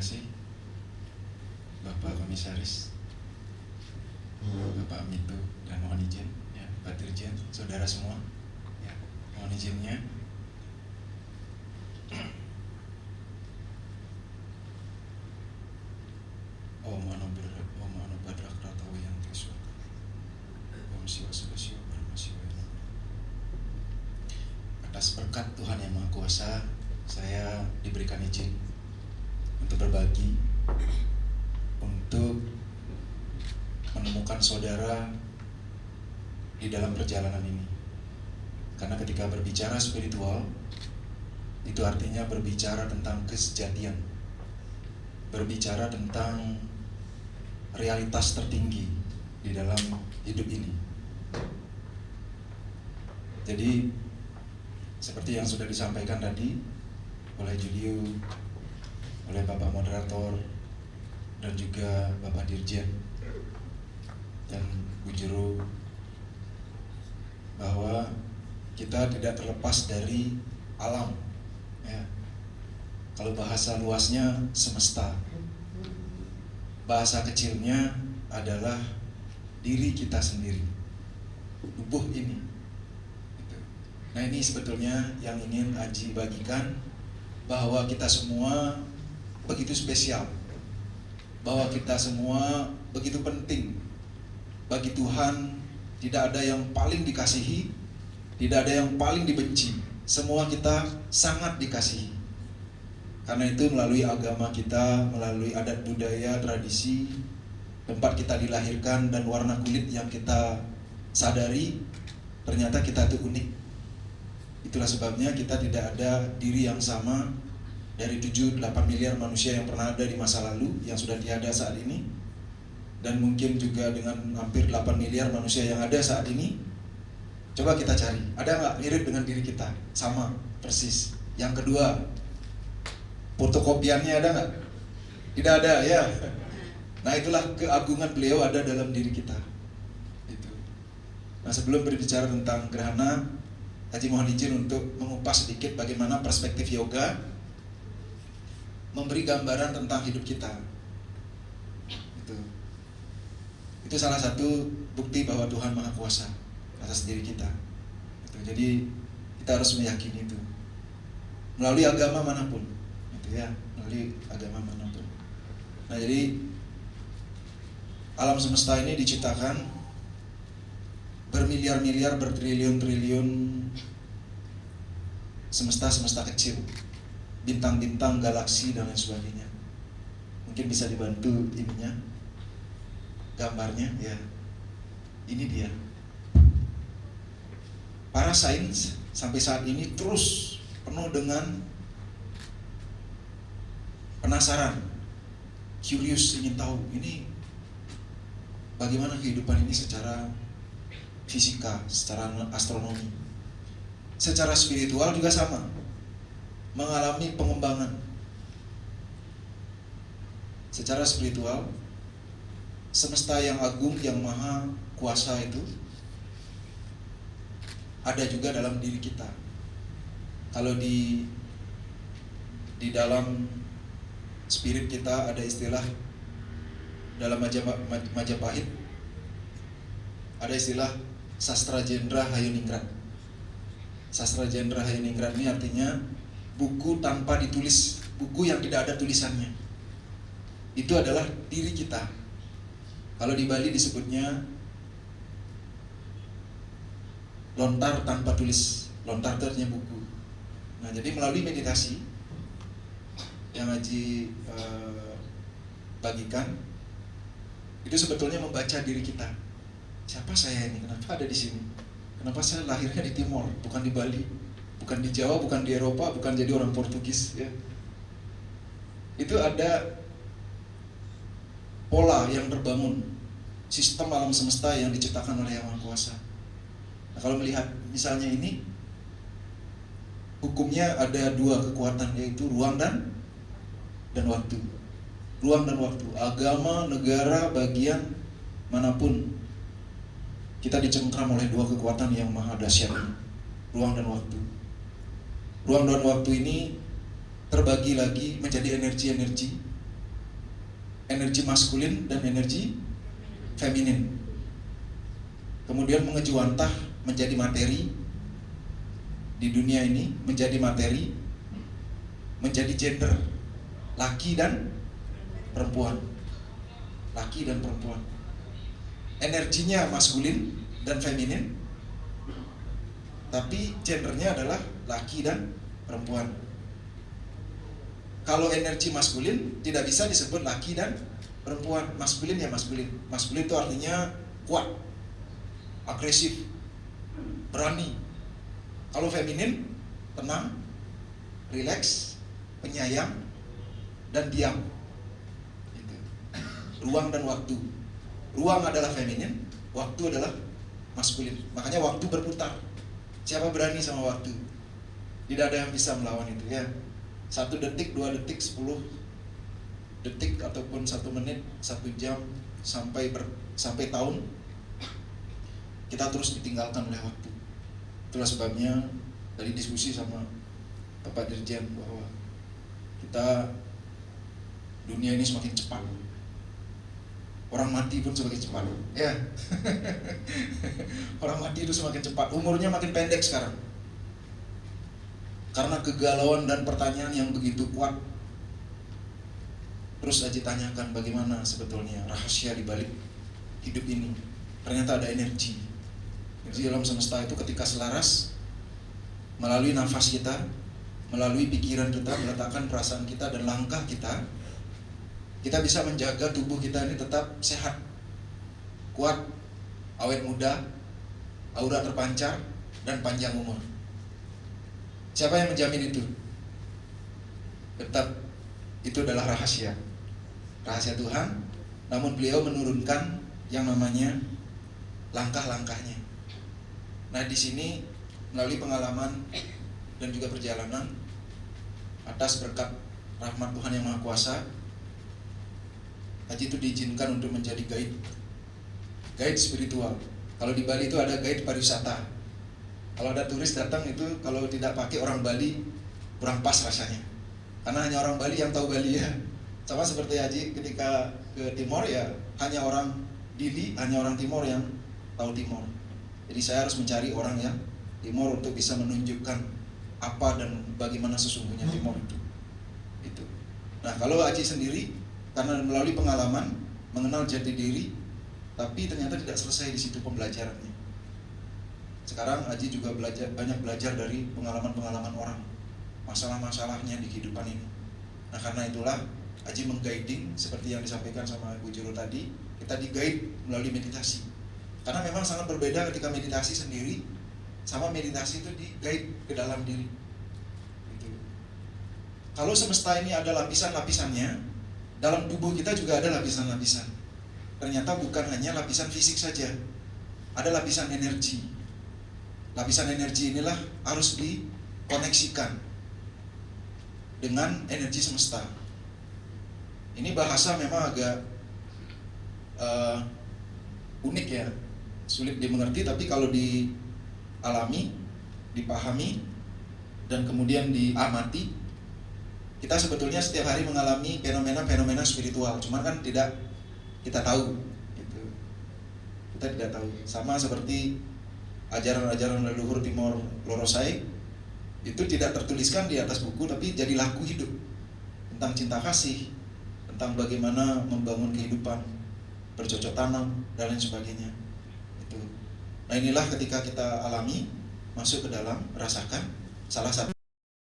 kasih Bapak Komisaris, Bapak Mitu, dan mohon izin ya, Pak Dirjen, saudara semua ya, mohon izinnya Om Mano Badrak Ratawa yang Triswa Om Siwa Sedasio Brahma Siwa. Atas berkat Tuhan Yang Maha Kuasa, saya diberikan izin untuk berbagi, untuk menemukan saudara di dalam perjalanan ini. Karena ketika berbicara spiritual, itu artinya berbicara tentang kesejatian, berbicara tentang realitas tertinggi di dalam hidup ini. Jadi seperti yang sudah disampaikan tadi oleh Julio, oleh Bapak Moderator, dan juga Bapak Dirjen dan Bu Juru, bahwa kita tidak terlepas dari alam ya. Kalau bahasa luasnya semesta, bahasa kecilnya adalah diri kita sendiri, tubuh ini. Nah, ini sebetulnya yang ingin Aji bagikan, bahwa kita semua begitu spesial, bahwa kita semua begitu penting bagi Tuhan. Tidak ada yang paling dikasihi, tidak ada yang paling dibenci. Semua kita sangat dikasihi. Karena itu melalui agama kita, melalui adat budaya, tradisi, tempat kita dilahirkan, dan warna kulit yang kita sadari, ternyata kita itu unik. Itulah sebabnya kita tidak ada diri yang sama dari 7-8 miliar manusia yang pernah ada di masa lalu, yang sudah tiada saat ini, dan mungkin juga dengan hampir 8 miliar manusia yang ada saat ini. Coba kita cari, ada nggak mirip dengan diri kita? Sama, persis. Yang kedua, fotokopiannya ada nggak? Tidak ada ya. Nah, itulah keagungan beliau ada dalam diri kita. Itu. Nah, sebelum berbicara tentang gerhana, Haji mohon izin untuk mengupas sedikit bagaimana perspektif yoga memberi gambaran tentang hidup kita. Itu salah satu bukti bahwa Tuhan Maha Kuasa atas diri kita. Jadi kita harus meyakini itu melalui agama manapun, melalui agama manapun. Nah, jadi alam semesta ini diciptakan bermiliar-miliar, bertriliun-triliun semesta-semesta kecil, bintang-bintang, galaksi, dan lain sebagainya. Mungkin bisa dibantu ininya, gambarnya ya. Ini dia. Para sains sampai saat ini terus penuh dengan penasaran, curious, ingin tahu ini bagaimana kehidupan ini secara fisika, secara astronomi. Secara spiritual juga sama, mengalami pengembangan. Secara spiritual, semesta yang agung, yang maha kuasa itu ada juga dalam diri kita. Kalau di dalam spirit kita ada istilah, dalam Majapahit ada istilah Sastra Jendra Hayuningrat. Sastra Jendra Hayuningrat ini artinya buku tanpa ditulis, buku yang tidak ada tulisannya. Itu adalah diri kita. Kalau di Bali disebutnya lontar tanpa tulis. Lontar itu artinya buku. Nah, jadi melalui meditasi yang Haji bagikan, itu sebetulnya membaca diri kita. Siapa saya ini? Kenapa ada di sini? Kenapa saya lahirnya di Timor, bukan di Bali, bukan di Jawa, bukan di Eropa, bukan jadi orang Portugis ya. Itu ada pola yang terbangun, sistem alam semesta yang diciptakan oleh Yang Maha Kuasa. Nah, kalau melihat misalnya ini, hukumnya ada dua kekuatan, yaitu ruang dan waktu. Ruang dan waktu, agama, negara, bagian manapun, kita dicengkram oleh dua kekuatan yang maha dahsyat ini, ruang dan waktu. Ruang dan waktu ini terbagi lagi menjadi energi-energi energi maskulin dan energi feminin. Kemudian mengejuantah menjadi materi di dunia ini, menjadi materi, menjadi gender, laki dan perempuan. Laki dan perempuan. Energinya maskulin dan feminin, tapi gendernya adalah laki dan perempuan. Kalau energi maskulin tidak bisa disebut laki dan perempuan. Maskulin ya maskulin. Maskulin itu artinya kuat, agresif, berani. Kalau feminin, tenang, rileks, penyayang, dan diam. Gitu. Ruang dan waktu. Ruang adalah feminin, waktu adalah maskulin. Makanya waktu berputar. Siapa berani sama waktu? Tidak ada yang bisa melawan itu ya. 1 detik, 2 detik, 10 detik ataupun 1 menit, 1 jam sampai tahun, kita terus ditinggalkan oleh waktu. Itulah sebabnya tadi diskusi sama Bapak Dirjen bahwa kita, dunia ini semakin cepat. Orang mati pun semakin cepat. Ya. Orang mati itu semakin cepat. Umurnya makin pendek sekarang. Karena kegalauan dan pertanyaan yang begitu kuat. Terus Aji tanyakan bagaimana sebetulnya rahasia di balik hidup ini. Ternyata ada energi. Energi dalam semesta itu ketika selaras, melalui nafas kita, melalui pikiran kita, meletakkan perasaan kita dan langkah kita bisa menjaga tubuh kita ini tetap sehat, kuat, awet muda, aura terpancar, dan panjang umur. Siapa yang menjamin itu? Tetap itu adalah rahasia Tuhan. Namun beliau menurunkan yang namanya langkah-langkahnya. Nah di sini melalui pengalaman dan juga perjalanan, atas berkat rahmat Tuhan yang Maha Kuasa, Haji itu diizinkan untuk menjadi guide spiritual. Kalau di Bali itu ada guide pariwisata. Kalau ada turis datang itu kalau tidak pakai orang Bali kurang pas rasanya. Karena hanya orang Bali yang tahu Bali ya. Sama seperti Haji ketika ke Timor ya, hanya orang Dili, hanya orang Timor yang tahu Timor. Jadi saya harus mencari orang yang Timor untuk bisa menunjukkan apa dan bagaimana sesungguhnya Timor itu. Nah kalau Haji sendiri, karena melalui pengalaman mengenal jati diri, tapi ternyata tidak selesai di situ pembelajarannya. Sekarang Haji juga banyak belajar dari pengalaman-pengalaman orang, masalah-masalahnya di kehidupan ini. Nah karena itulah Haji mengguiding seperti yang disampaikan sama Bu Juru tadi, kita di-guide melalui meditasi. Karena memang sangat berbeda ketika meditasi sendiri sama meditasi itu di-guide ke dalam diri. Gitu. Kalau semesta ini ada lapisan-lapisannya, dalam tubuh kita juga ada lapisan-lapisan. Ternyata bukan hanya lapisan fisik saja, ada lapisan energi. Lapisan energi inilah harus dikoneksikan dengan energi semesta. Ini bahasa memang agak unik ya, sulit dimengerti, tapi kalau dialami, dipahami, dan kemudian diamati, kita sebetulnya setiap hari mengalami fenomena-fenomena spiritual, cuma kan tidak kita tahu gitu. Kita tidak tahu. Sama seperti ajaran-ajaran leluhur Timor Lorosai, itu tidak tertuliskan di atas buku, tapi jadi laku hidup tentang cinta kasih, tentang bagaimana membangun kehidupan, bercocok tanam, dan lain sebagainya. Itu. Nah inilah ketika kita alami, masuk ke dalam, rasakan, salah satu